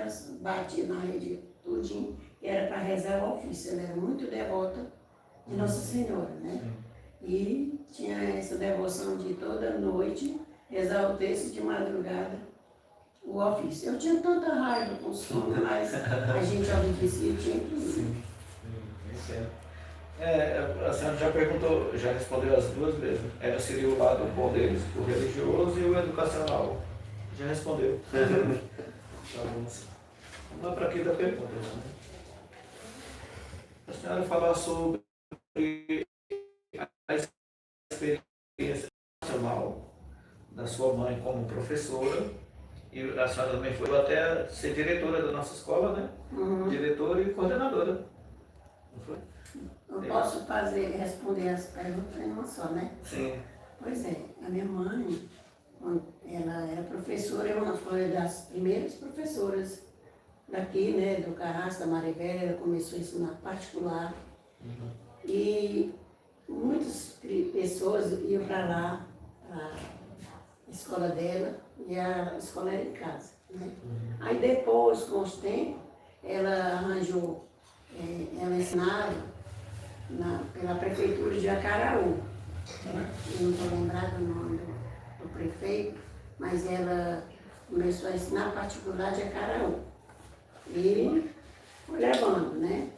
elas batiam na rede tudinho, que era para rezar o ofício. Ela era muito devota de Nossa Senhora, né? E tinha essa devoção de toda noite, rezar o texto de madrugada, o ofício. Eu tinha tanta raiva com o sono, mas a gente obedecia, tinha que ir. A senhora já perguntou, já respondeu as duas vezes. Seria o lado bom deles, o religioso e o educacional. Já respondeu. Então, vamos lá para aqui da pergunta. Né? A senhora falar sobre a experiência nacional da sua mãe como professora, e a senhora também foi até ser diretora da nossa escola, né? Diretora e coordenadora. Não foi? Eu posso responder as perguntas em uma só, né? Sim. Pois é, a minha mãe, ela era professora, ela foi das primeiras professoras daqui, né, do Carrasco, da Maré Velha. Ela começou a ensinar particular. E muitas pessoas iam para lá, a escola dela, e a escola era em casa, né? Aí depois, com os tempos, ela arranjou, ela ensinava pela prefeitura de Acaraú. Eu não estou lembrada o nome do prefeito, mas ela começou a ensinar particular de Acaraú. E foi levando, né?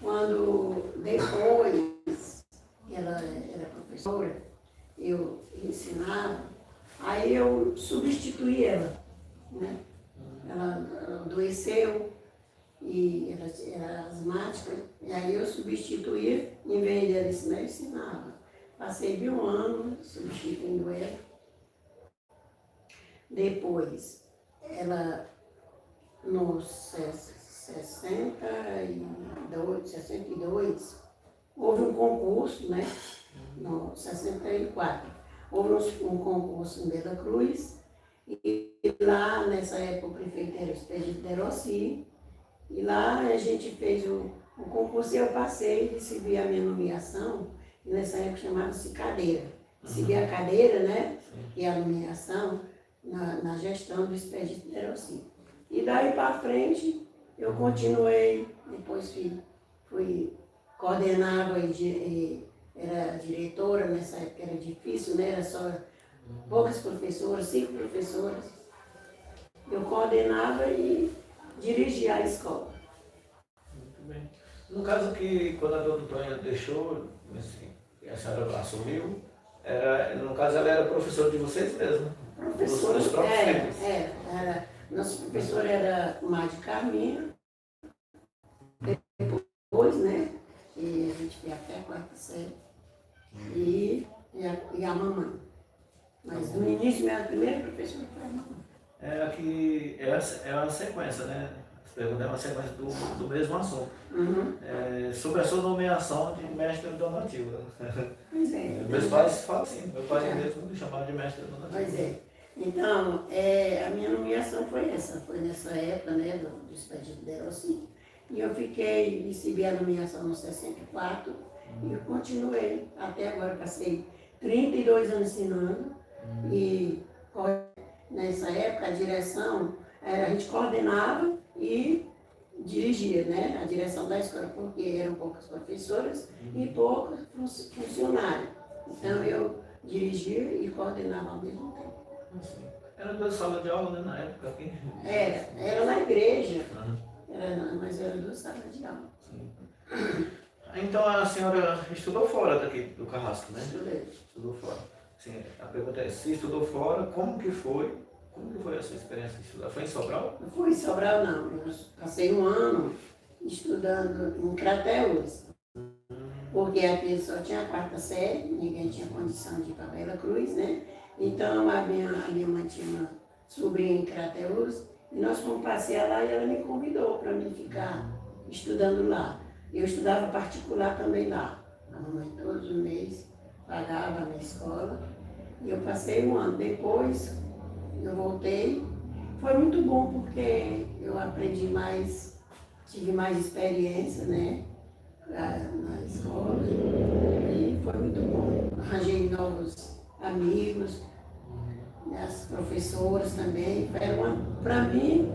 Quando depois ela era professora, eu ensinava, aí eu substituí ela, né? Ela adoeceu e ela era asmática, e aí eu substituía, em vez dela ensinar, eu ensinava. Passei de um ano substituindo ela. Depois, ela, nos 62, houve um concurso, né? No 64, houve um concurso em Bela Cruz, e lá, nessa época, o prefeito era o Expedito Derossi, e lá a gente fez o concurso e eu passei, recebi a minha nomeação, e nessa época chamava-se cadeira. Recebi a cadeira, né? E a nomeação na gestão do Expedito Derossi. E daí para frente, eu continuei, depois fui coordenava e era diretora, nessa época era difícil, né? Era só poucas professoras, 5 professoras. Eu coordenava e dirigia a escola. Muito bem. No caso que, quando a dona Antônia deixou, assim, a senhora assumiu, no caso ela era professora de vocês mesmo? Professora, dos próprios filhos? Nossa professora era Madre Carminha, depois, né? E a gente foi até a 4ª série. E a mamãe. Mas no início, minha primeira professora foi a mamãe. Aqui é uma sequência, né? As perguntas é uma sequência do mesmo assunto. Sobre a sua nomeação de mestre donativa. Pois é. Meus pais falam assim, meu pai mesmo me chamava de mestre donativa. Pois é. Então, a minha nomeação foi essa, foi nessa época, né, do Expedito Derossi. E eu recebi a nomeação no 64 e continuei. Até agora, passei 32 anos ensinando. E nessa época, a direção, a gente coordenava e dirigia, né, a direção da escola, porque eram poucas professoras e poucos funcionários. Então, eu dirigia e coordenava ao mesmo tempo. Era 2 salas de aula, né, na época aqui? Era na igreja, mas era 2 salas de aula. Então a senhora estudou fora daqui do Carrasco, né? Estudei. Estudou fora. Sim, a pergunta é, se estudou fora, como que foi a sua experiência de estudar? Foi em Sobral? Não fui em Sobral, não. Eu passei um ano estudando em Crateús. Porque aqui só tinha a 4ª série, ninguém tinha condição de ir para Bela Cruz, né? Então a minha mãe tinha uma sobrinha em Crateús, e nós fomos passear lá e ela me convidou para mim ficar estudando lá. Eu estudava particular também lá. A mamãe todos os meses pagava a minha escola. E eu passei um ano. Depois eu voltei. Foi muito bom porque eu aprendi mais, tive mais experiência, né, na escola. E foi muito bom. Arranjei novos amigos, as professoras também. Para mim,